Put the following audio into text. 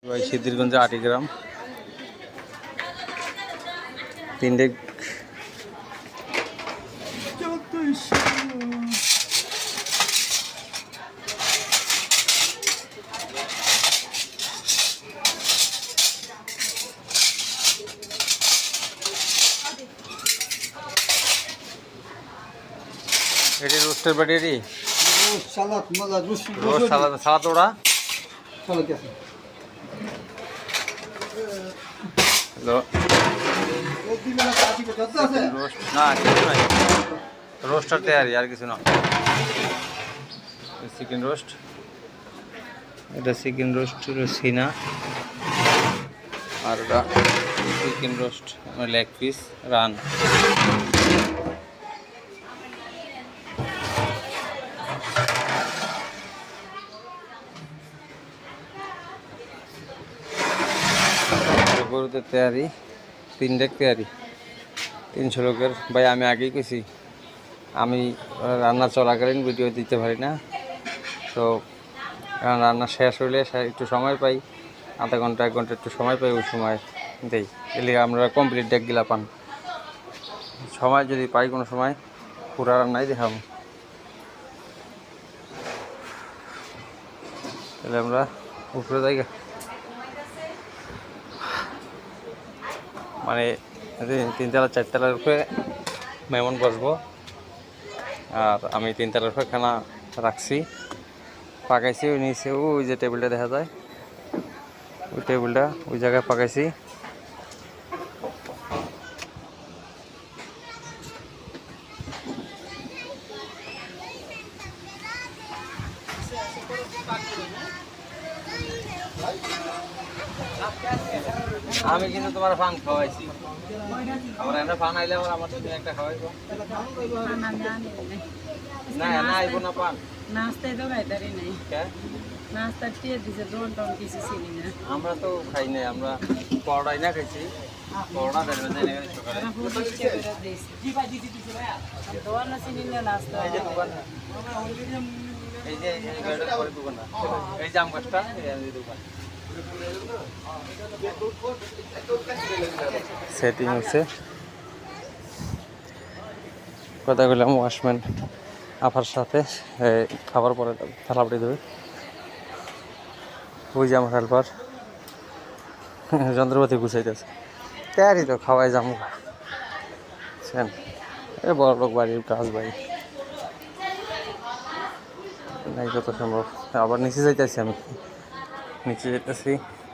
ভাই সিদ্ধিরগঞ্জ 8 গ্রাম 3 এটি রোস্টের বাড়ি সালাদ মজা রোস্ট রোস্ট সালাদ ওড়া সালাদ আছে হ্যালো রোস্ট না কিছু নাই রোস্টার তৈরি আর কিছু না চিকেন রোস্ট এটা চিকেন রোস্ট সিনা আর এটা chicken roast leg piece run গরুতে তৈরি 3 ডেক তৈরি 300 লোকের ভাই আমি আগেই কইছি আমি রান্না চলাকালীন ভিডিও দিতে পারি না তো রান্না শেষ হইলে একটু সময় পাই আধা ঘন্টা 1 ঘন্টা একটু সময় পাই ওই সময় দেই এলে আমরা কমপ্লিট ডেকগুলা পান সময় যদি পাই কোনো সময় পুরা রান্নাই দেখাবো তাহলে আমরা উপরে যাই মানে 3 তলা 4 তলার উপরে মেহমান বসবো আর আমি 3 তলার উপরে খানা রাখছি পাকাইছি ওই নিচে ওই যে টেবিলটা দেখা যায় ওই টেবিলটা ওই জায়গায় পাকাইছি আমি কিন্তু তোমার পান খাওয়াইছি আমার এনে পান আইলে আমার তুমি একটা খাওয়াইবো না না আইবো না পান নাস্তায় তো খাইতারি নাই হ্যাঁ নাস্তা টিয়ে দিছে দোন টোন কিছু চিনি না আমরা তো খাই নাই আমরা পরোটাই না খাইছি পরোটা দেবে যাই না সকালে দোয়ান চিনি না নাস্তা এই যে দোকান এই যে পরে দোকান না এই যে আম গাছটা এই দোকান সেটিং হচ্ছে কথা বললাম ওয়াশম্যান আপার সাথে খাবার পরে থালাপটি দেবে ওই যে আমার হেল্পার যন্ত্রপাতি গুছাইতেছে তৈরি তো খাওয়াই যাবো এ বড় লোক বাড়ির কাজ বাড়ি নাই যত সম্ভব আবার নিচে যাইতেছি আমি নিচে যেতেছি